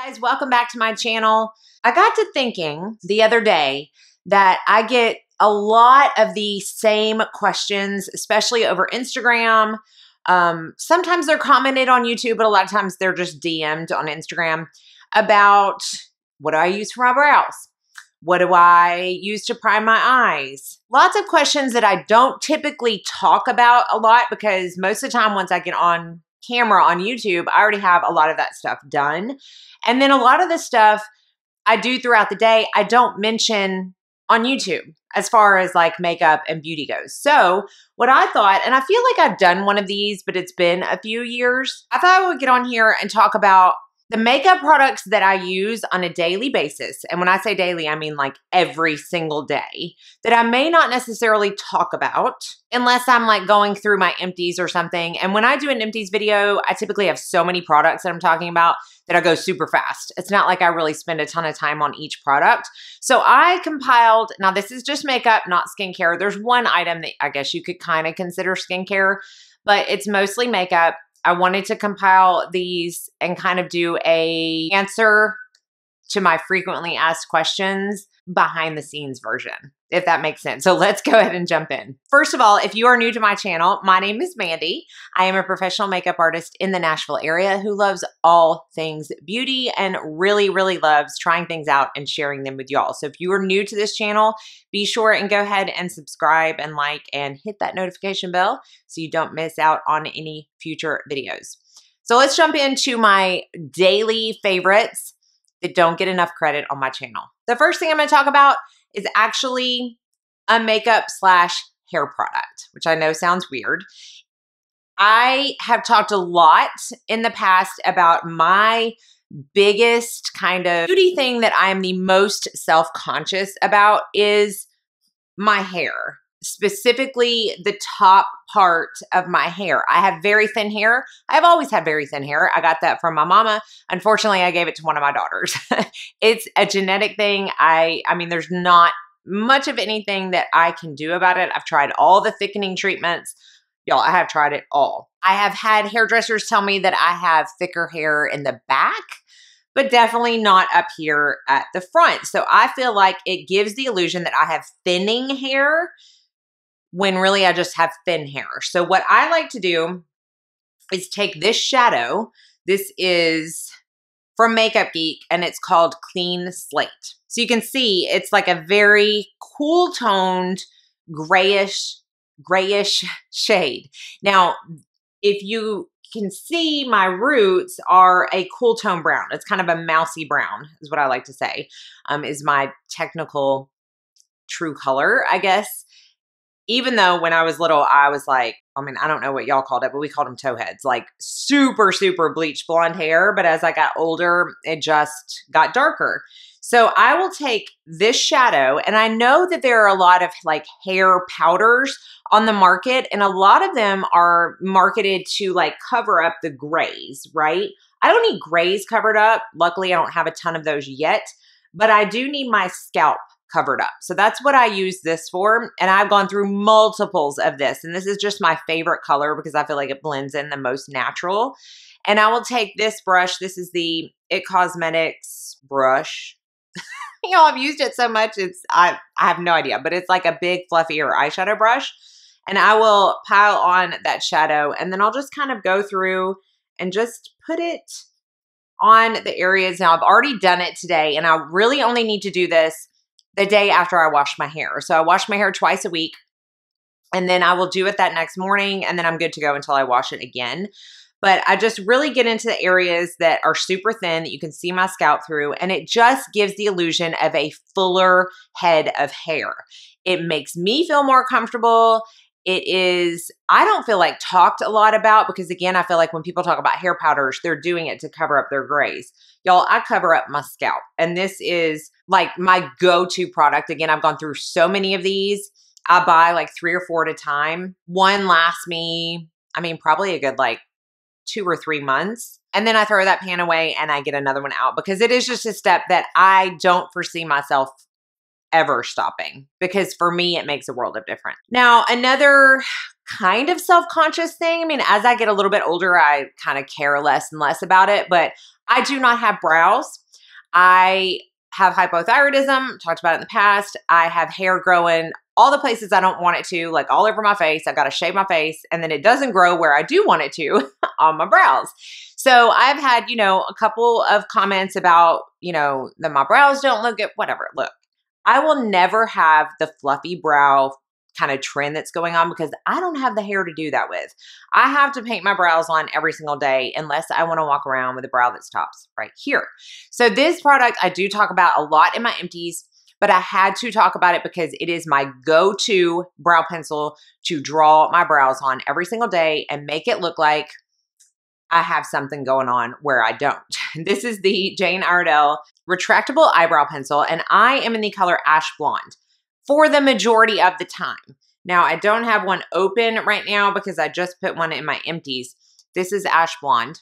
Guys, welcome back to my channel. I got to thinking the other day that I get a lot of the same questions, especially over Instagram. Sometimes they're commented on YouTube, but a lot of times they're just DM'd on Instagram about what do I use for my brows? What do I use to prime my eyes? Lots of questions that I don't typically talk about a lot because most of the time once I get on camera on YouTube, I already have a lot of that stuff done. And then a lot of the stuff I do throughout the day, I don't mention on YouTube as far as like makeup and beauty goes. So what I thought, and I feel like I've done one of these, but it's been a few years. I thought I would get on here and talk about the makeup products that I use on a daily basis. And when I say daily, I mean like every single day that I may not necessarily talk about unless I'm like going through my empties or something. And when I do an empties video, I typically have so many products that I'm talking about that I go super fast. It's not like I really spend a ton of time on each product. So I compiled, now this is just makeup, not skincare. There's one item that I guess you could kind of consider skincare, but it's mostly makeup. I wanted to compile these and kind of do a answer to my frequently asked questions behind the scenes version, if that makes sense. So let's go ahead and jump in. First of all, if you are new to my channel, my name is Mandy. I am a professional makeup artist in the Nashville area who loves all things beauty and really, really loves trying things out and sharing them with y'all. So if you are new to this channel, be sure and go ahead and subscribe and like and hit that notification bell so you don't miss out on any future videos. So let's jump into my daily favorites that don't get enough credit on my channel. The first thing I'm going to talk about is actually a makeup slash hair product, which I know sounds weird. I have talked a lot in the past about my biggest kind of beauty thing that I am the most self-conscious about is my hair. Specifically the top part of my hair. I have very thin hair. I've always had very thin hair. I got that from my mama. Unfortunately, I gave it to one of my daughters. It's a genetic thing. I mean, there's not much of anything that I can do about it. I've tried all the thickening treatments. Y'all, I have tried it all. I have had hairdressers tell me that I have thicker hair in the back, but definitely not up here at the front. So I feel like it gives the illusion that I have thinning hair when really I just have thin hair. So what I like to do is take this shadow. This is from Makeup Geek and it's called Clean Slate. So you can see it's like a very cool toned grayish shade. Now, if you can see, my roots are a cool tone brown. It's kind of a mousy brown is what I like to say, is my technical true color, I guess. Even though when I was little, I was like, I mean, I don't know what y'all called it, but we called them towheads, like super, super bleached blonde hair. But as I got older, it just got darker. So I will take this shadow, and I know that there are a lot of like hair powders on the market, and a lot of them are marketed to like cover up the grays, right? I don't need grays covered up. Luckily, I don't have a ton of those yet, but I do need my scalp covered up. So that's what I use this for. And I've gone through multiples of this. And this is just my favorite color because I feel like it blends in the most natural. And I will take this brush. This is the It Cosmetics brush. You know, I've used it so much. I have no idea, but it's like a big fluffier eyeshadow brush. And I will pile on that shadow. And then I'll just kind of go through and just put it on the areas. Now I've already done it today. And I really only need to do this the day after I wash my hair. So I wash my hair twice a week and then I will do it that next morning and then I'm good to go until I wash it again. But I just really get into the areas that are super thin that you can see my scalp through, and it just gives the illusion of a fuller head of hair. It makes me feel more comfortable. It is, I don't feel like talked a lot about because again, I feel like when people talk about hair powders, they're doing it to cover up their grays. Y'all, I cover up my scalp and this is like my go-to product. Again, I've gone through so many of these. I buy like 3 or 4 at a time. One lasts me, I mean, probably a good like 2 or 3 months. And then I throw that pan away and I get another one out because it is just a step that I don't foresee myself ever stopping, because for me, it makes a world of difference. Now, another kind of self-conscious thing, I mean, as I get a little bit older, I kind of care less and less about it, but I do not have brows. I have hypothyroidism, talked about it in the past. I have hair growing all the places I don't want it to, like all over my face. I've got to shave my face, and then it doesn't grow where I do want it to on my brows. So I've had, a couple of comments about, that my brows don't look good, whatever. Look, I will never have the fluffy brow kind of trend that's going on because I don't have the hair to do that with. I have to paint my brows on every single day unless I want to walk around with a brow that stops right here. So this product I do talk about a lot in my empties, but I had to talk about it because it is my go-to brow pencil to draw my brows on every single day and make it look like I have something going on where I don't. This is the Jane Iredale Retractable Eyebrow Pencil, and I am in the color Ash Blonde for the majority of the time. Now, I don't have one open right now because I just put one in my empties. This is Ash Blonde.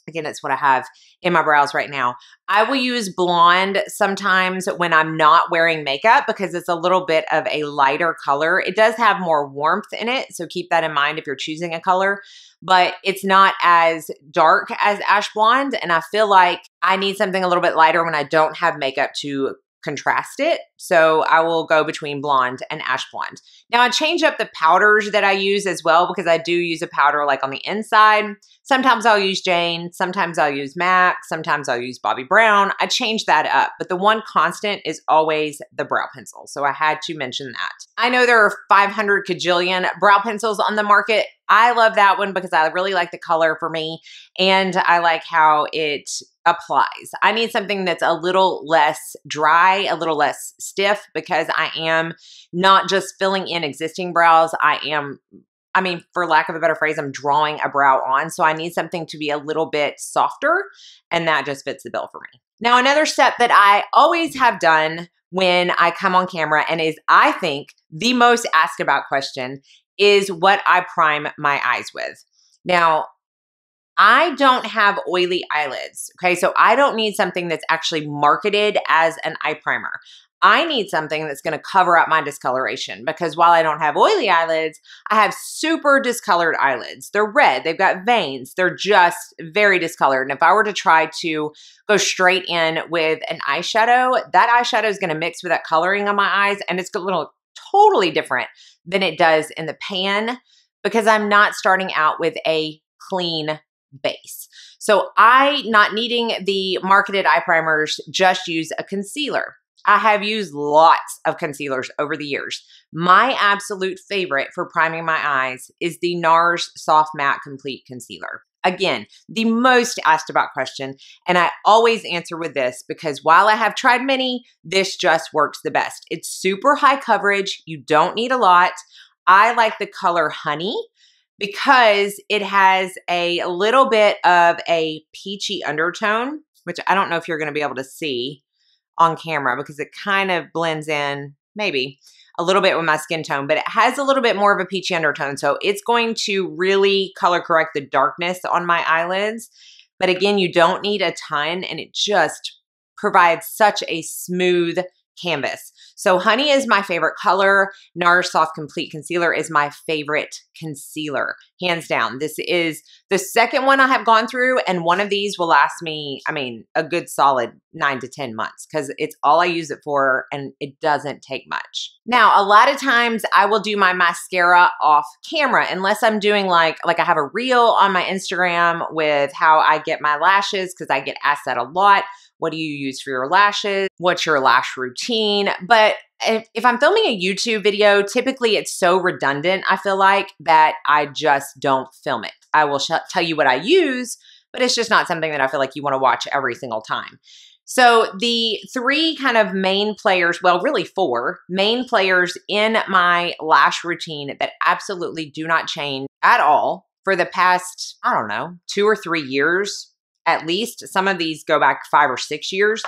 Again, it's what I have in my brows right now. I will use blonde sometimes when I'm not wearing makeup because it's a little bit of a lighter color. It does have more warmth in it, so keep that in mind if you're choosing a color, but it's not as dark as Ash Blonde, and I feel like I need something a little bit lighter when I don't have makeup to contrast it. So I will go between blonde and ash blonde. Now I change up the powders that I use as well because I do use a powder like on the inside. Sometimes I'll use Jane, sometimes I'll use MAC, sometimes I'll use Bobbi Brown. I change that up, but the one constant is always the brow pencil. So I had to mention that. I know there are 500 kajillion brow pencils on the market. I love that one because I really like the color for me and I like how it applies. I need something that's a little less dry, a little less stiff because I am not just filling in existing brows. I mean, for lack of a better phrase, I'm drawing a brow on. So I need something to be a little bit softer and that just fits the bill for me. Now, another step that I always have done when I come on camera and is, I think, the most asked about question is what I prime my eyes with. Now, I don't have oily eyelids, okay? So I don't need something that's actually marketed as an eye primer. I need something that's gonna cover up my discoloration because while I don't have oily eyelids, I have super discolored eyelids. They're red, they've got veins, they're just very discolored. And if I were to try to go straight in with an eyeshadow, that eyeshadow is gonna mix with that coloring on my eyes and it's gonna look totally different than it does in the pan because I'm not starting out with a clean base. So I, not needing the marketed eye primers, just use a concealer. I have used lots of concealers over the years. My absolute favorite for priming my eyes is the Nars Soft Matte Complete Concealer. Again, the most asked about question, and I always answer with this because while I have tried many, this just works the best. It's super high coverage. You don't need a lot. I like the color Honey because it has a little bit of a peachy undertone, which I don't know if you're going to be able to see on camera because it kind of blends in maybe a little bit with my skin tone, but it has a little bit more of a peachy undertone. So it's going to really color correct the darkness on my eyelids. But again, you don't need a ton and it just provides such a smooth canvas. So Honey is my favorite color. Nars Soft Complete Concealer is my favorite concealer, hands down. This is the second one I have gone through, and one of these will last me, I mean, a good solid 9 to 10 months because it's all I use it for and it doesn't take much. Now, a lot of times I will do my mascara off camera unless I'm doing like I have a reel on my Instagram with how I get my lashes because I get asked that a lot. What do you use for your lashes? What's your lash routine? But if I'm filming a YouTube video, typically it's so redundant, I feel like, that I just don't film it. I will tell you what I use, but it's just not something that I feel like you want to watch every single time. So the three kind of main players, well, really four main players in my lash routine that absolutely do not change at all for the past, I don't know, 2 or 3 years, at least. Some of these go back 5 or 6 years,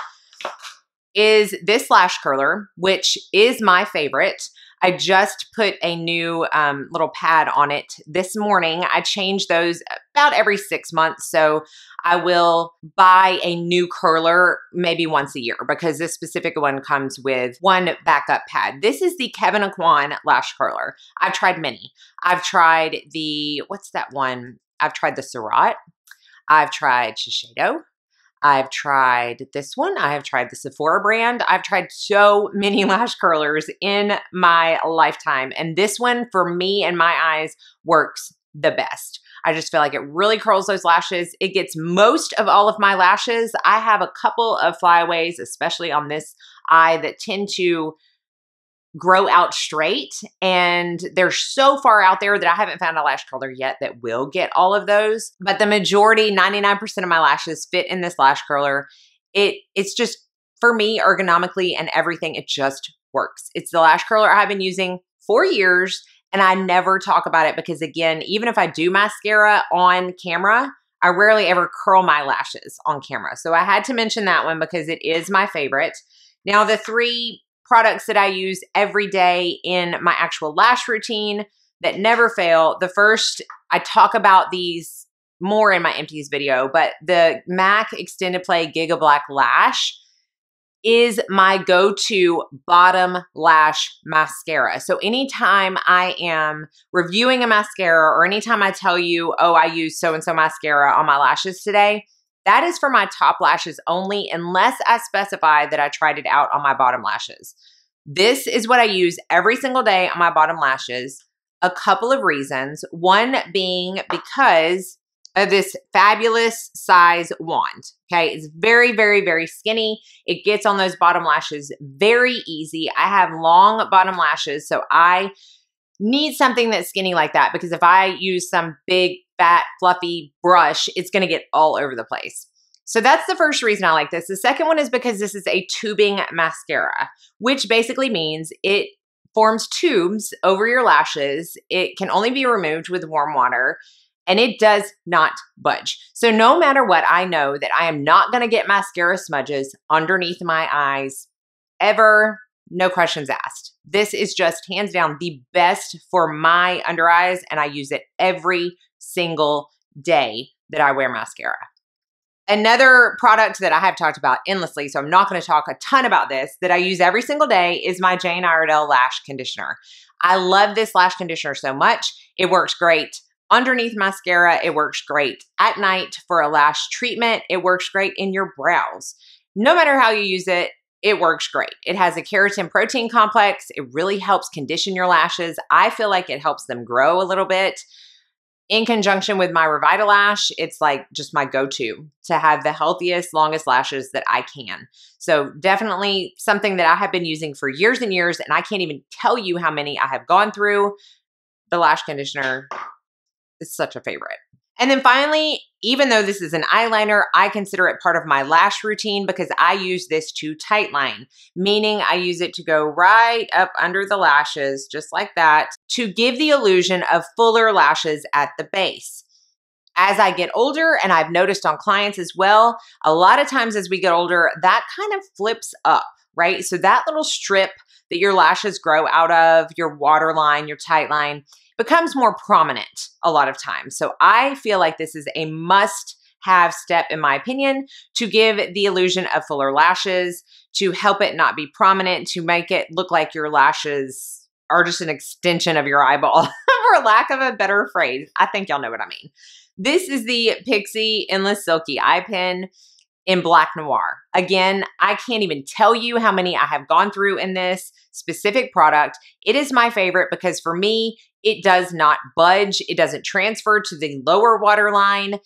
is this lash curler, which is my favorite. I just put a new little pad on it this morning. I change those about every 6 months. So I will buy a new curler maybe once a year because this specific one comes with one backup pad. This is the Kevin Aquan Lash Curler. I've tried many. I've tried the, what's that one? I've tried the Surratt. I've tried Shiseido. I've tried this one. I have tried the Sephora brand. I've tried so many lash curlers in my lifetime. And this one, for me and my eyes, works the best. I just feel like it really curls those lashes. It gets most of all of my lashes. I have a couple of flyaways, especially on this eye, that tend to grow out straight, and they're so far out there that I haven't found a lash curler yet that will get all of those. But the majority, 99% of my lashes fit in this lash curler. It's just, for me, ergonomically and everything, it just works. It's the lash curler I've been using for years, and I never talk about it because, again, even if I do mascara on camera, I rarely ever curl my lashes on camera. So I had to mention that one because it is my favorite. Now, the three products that I use every day in my actual lash routine that never fail. The first, I talk about these more in my empties video, but the MAC Extended Play Giga Black Lash is my go-to bottom lash mascara. So anytime I am reviewing a mascara or anytime I tell you, oh, I use so-and-so mascara on my lashes today, that is for my top lashes only, unless I specify that I tried it out on my bottom lashes. This is what I use every single day on my bottom lashes. A couple of reasons. One being because of this fabulous size wand. Okay, it's very, very, very skinny. It gets on those bottom lashes very easy. I have long bottom lashes, so I need something that's skinny like that because if I use some big, fat, fluffy brush, it's going to get all over the place. So that's the first reason I like this. The second one is because this is a tubing mascara, which basically means it forms tubes over your lashes. It can only be removed with warm water, and it does not budge. So no matter what, I know that I am not going to get mascara smudges underneath my eyes ever. No questions asked. This is just hands down the best for my under eyes, and I use it every single day that I wear mascara. Another product that I have talked about endlessly, so I'm not going to talk a ton about this, that I use every single day is my Jane Iredale Lash Conditioner. I love this lash conditioner so much. It works great underneath mascara. It works great at night for a lash treatment. It works great in your brows. No matter how you use it, it works great. It has a keratin protein complex. It really helps condition your lashes. I feel like it helps them grow a little bit. In conjunction with my Revitalash, it's like just my go-to to have the healthiest, longest lashes that I can. So definitely something that I have been using for years and years, and I can't even tell you how many I have gone through. The lash conditioner is such a favorite. And then finally, even though this is an eyeliner, I consider it part of my lash routine because I use this to tightline, meaning I use it to go right up under the lashes, just like that, to give the illusion of fuller lashes at the base. As I get older, and I've noticed on clients as well, a lot of times as we get older, that kind of flips up, right? So that little strip that your lashes grow out of, your waterline, your tightline, becomes more prominent a lot of times. So I feel like this is a must-have step, in my opinion, to give the illusion of fuller lashes, to help it not be prominent, to make it look like your lashes are just an extension of your eyeball, for lack of a better phrase. I think y'all know what I mean. This is the Pixie Endless Silky Eye Pen in Black Noir. Again, I can't even tell you how many I have gone through in this specific product. It is my favorite because for me, it does not budge. It doesn't transfer to the lower waterline.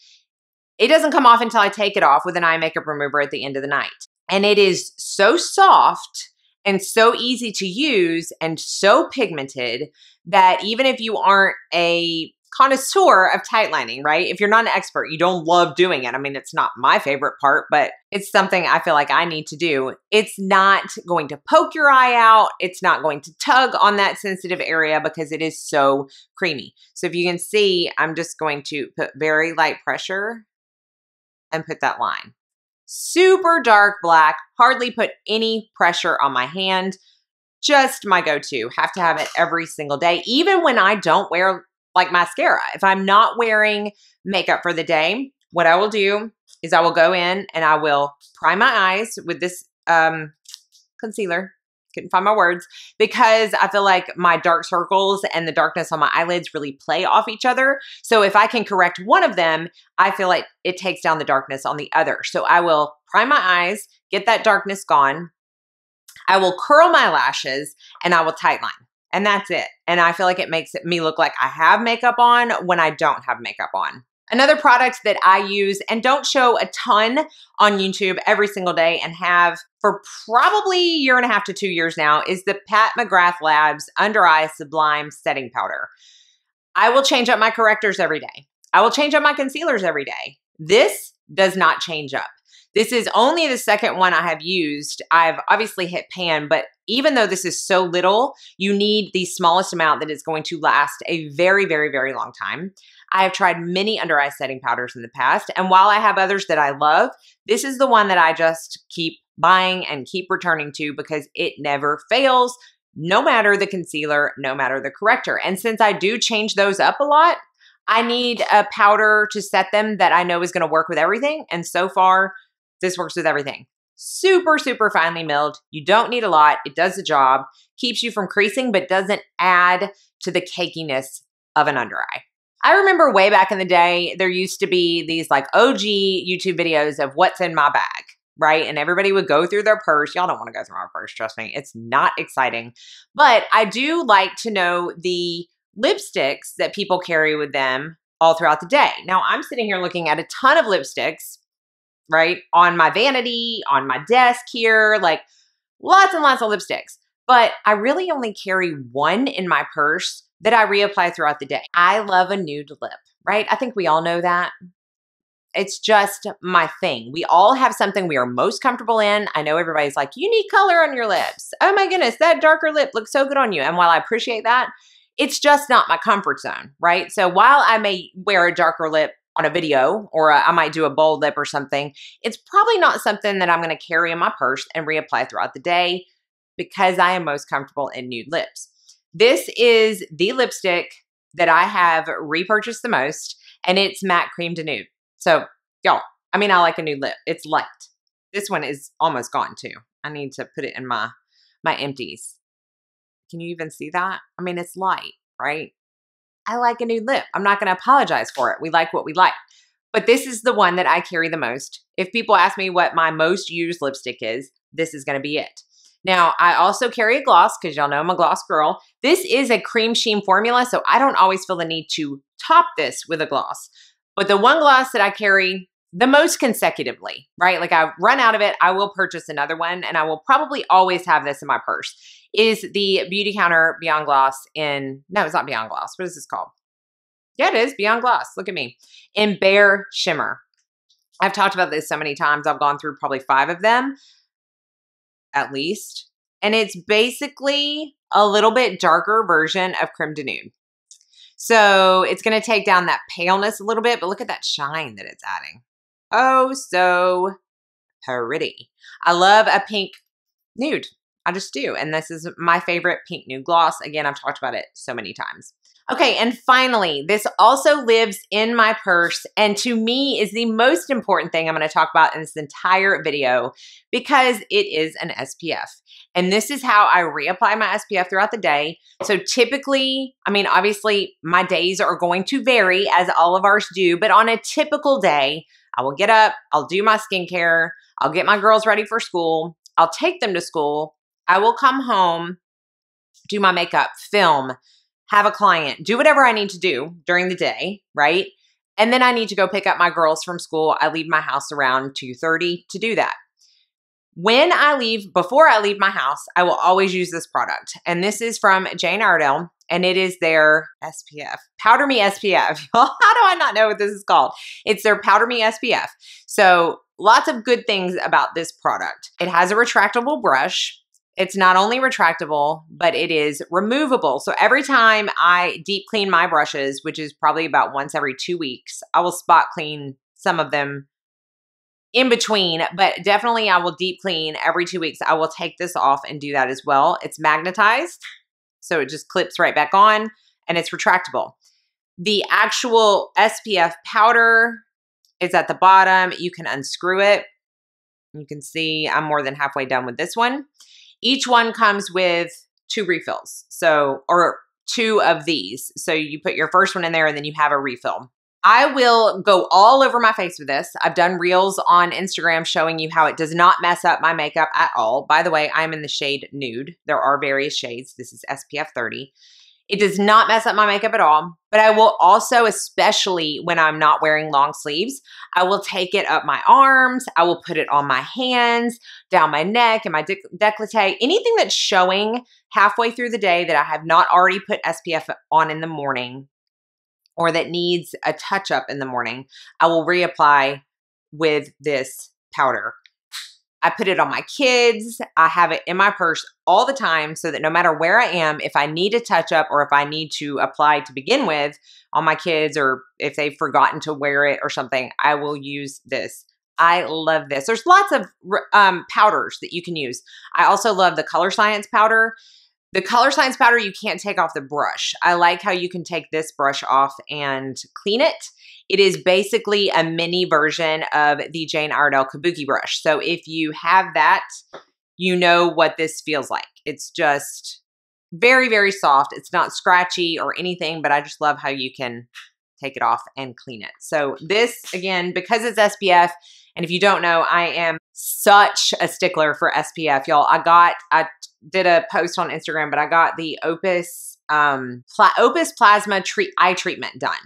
It doesn't come off until I take it off with an eye makeup remover at the end of the night. And it is so soft and so easy to use and so pigmented that even if you aren't a connoisseur of tightlining, right? If you're not an expert, you don't love doing it. I mean, it's not my favorite part, but it's something I feel like I need to do. It's not going to poke your eye out. It's not going to tug on that sensitive area because it is so creamy. So if you can see, I'm just going to put very light pressure and put that line. Super dark black, hardly put any pressure on my hand. just my go-to. Have to have it every single day, even when I don't wear like mascara. If I'm not wearing makeup for the day, what I will do is I will go in and I will prime my eyes with this concealer. Couldn't find my words because I feel like my dark circles and the darkness on my eyelids really play off each other. So if I can correct one of them, I feel like it takes down the darkness on the other. So I will prime my eyes, get that darkness gone. I will curl my lashes and I will tightline. And that's it. And I feel like it makes me look like I have makeup on when I don't have makeup on. Another product that I use and don't show a ton on YouTube every single day and have for probably a year and a half to 2 years now is the Mcgrath Labs Under Eye Sublime Setting Powder. I will change up my correctors every day. I will change up my concealers every day. This does not change up. This is only the second one I have used. I've obviously hit pan, but even though this is so little, you need the smallest amount that is going to last a very, very, very long time. I have tried many under eye setting powders in the past, and while I have others that I love, this is the one that I just keep buying and keep returning to because it never fails, no matter the concealer, no matter the corrector. And since I do change those up a lot, I need a powder to set them that I know is going to work with everything, and so far, this works with everything. Super, super finely milled. You don't need a lot. It does the job. Keeps you from creasing, but doesn't add to the cakiness of an under eye. I remember way back in the day, there used to be these like OG YouTube videos of what's in my bag, right? And everybody would go through their purse. Y'all don't want to go through my purse, trust me. It's not exciting. But I do like to know the lipsticks that people carry with them all throughout the day. Now, I'm sitting here looking at a ton of lipsticks, right? On my vanity, on my desk here, like lots and lots of lipsticks. But I really only carry one in my purse that I reapply throughout the day. I love a nude lip, right? I think we all know that. It's just my thing. We all have something we are most comfortable in. I know everybody's like, you need color on your lips. Oh my goodness, that darker lip looks so good on you. And while I appreciate that, it's just not my comfort zone, right? So while I may wear a darker lip on a video, or I might do a bold lip or something, it's probably not something that I'm going to carry in my purse and reapply throughout the day because I am most comfortable in nude lips. This is the lipstick that I have repurchased the most, and it's Matte Cream de Nude. So, y'all, I mean, I like a nude lip. It's light. This one is almost gone too. I need to put it in my empties. Can you even see that? I mean, it's light, right? I like a nude lip. I'm not going to apologize for it. We like what we like. But this is the one that I carry the most. If people ask me what my most used lipstick is, this is going to be it. Now, I also carry a gloss because y'all know I'm a gloss girl. This is a cream sheen formula, so I don't always feel the need to top this with a gloss. But the one gloss that I carry the most consecutively, right? Like I run out of it, I will purchase another one, and I will probably always have this in my purse, is the Beauty Counter Beyond Gloss in, no, it's not Beyond Gloss. What is this called? Yeah, it is Beyond Gloss. Look at me. In Bare Shimmer. I've talked about this so many times. I've gone through probably 5 of them, at least. And it's basically a little bit darker version of Creme de Nude. So it's going to take down that paleness a little bit, but look at that shine that it's adding. Oh, so pretty. I love a pink nude. I just do. And this is my favorite pink nude gloss. Again, I've talked about it so many times. Okay, and finally, this also lives in my purse, and to me is the most important thing I'm going to talk about in this entire video because it is an SPF. And this is how I reapply my SPF throughout the day. So typically, I mean, obviously my days are going to vary as all of ours do, but on a typical day, I will get up, I'll do my skincare, I'll get my girls ready for school, I'll take them to school, I will come home, do my makeup, film, have a client, do whatever I need to do during the day, right? And then I need to go pick up my girls from school. I leave my house around 2:30 to do that. Before I leave my house, I will always use this product. And this is from Ardell, and it is their SPF. Powder Me SPF. How do I not know what this is called? It's their Powder Me SPF. So lots of good things about this product. It has a retractable brush. It's not only retractable, but it is removable. So every time I deep clean my brushes, which is probably about once every 2 weeks, I will spot clean some of them in between, but definitely I will deep clean every 2 weeks. I will take this off and do that as well. It's magnetized, so it just clips right back on, and it's retractable. The actual SPF powder is at the bottom. You can unscrew it. You can see I'm more than halfway done with this one. Each one comes with 2 refills, or 2 of these. So you put your first one in there and then you have a refill. I will go all over my face with this. I've done reels on Instagram showing you how it does not mess up my makeup at all. By the way, I'm in the shade Nude. There are various shades. This is SPF 30. It does not mess up my makeup at all, but I will also, especially when I'm not wearing long sleeves, I will take it up my arms. I will put it on my hands, down my neck and my décolleté, anything that's showing halfway through the day that I have not already put SPF on in the morning or that needs a touch up in the morning, I will reapply with this powder. I put it on my kids. I have it in my purse all the time so that no matter where I am, if I need a touch up or if I need to apply to begin with on my kids or if they've forgotten to wear it or something, I will use this. I love this. There's lots of powders that you can use. I also love the Color Science powder. The Color Science powder, you can't take off the brush. I like how you can take this brush off and clean it. It is basically a mini version of the Jane Iredale Kabuki brush. So if you have that, you know what this feels like. It's just very, very soft. It's not scratchy or anything, but I just love how you can take it off and clean it. So this, again, because it's SPF, and if you don't know, I am such a stickler for SPF, y'all. I did a post on Instagram, but I got the Opus Plasma eye treatment done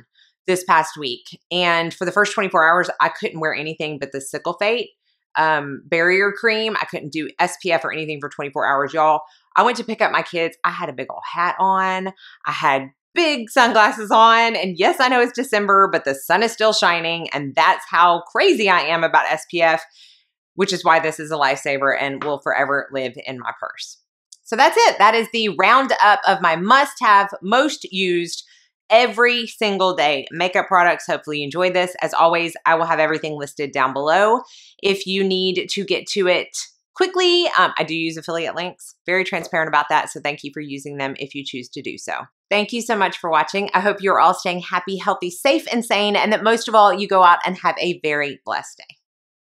this past week. And for the first 24 hours, I couldn't wear anything but the Sickle Fate barrier cream. I couldn't do SPF or anything for 24 hours, y'all. I went to pick up my kids. I had a big old hat on. I had big sunglasses on. And yes, I know it's December, but the sun is still shining. And that's how crazy I am about SPF, which is why this is a lifesaver and will forever live in my purse. So that's it. That is the roundup of my must-have, most used every single day makeup products. Hopefully you enjoyed this. As always, I will have everything listed down below. If you need to get to it quickly, I do use affiliate links. Very transparent about that. So thank you for using them if you choose to do so. Thank you so much for watching. I hope you're all staying happy, healthy, safe, and sane, and that most of all, you go out and have a very blessed day.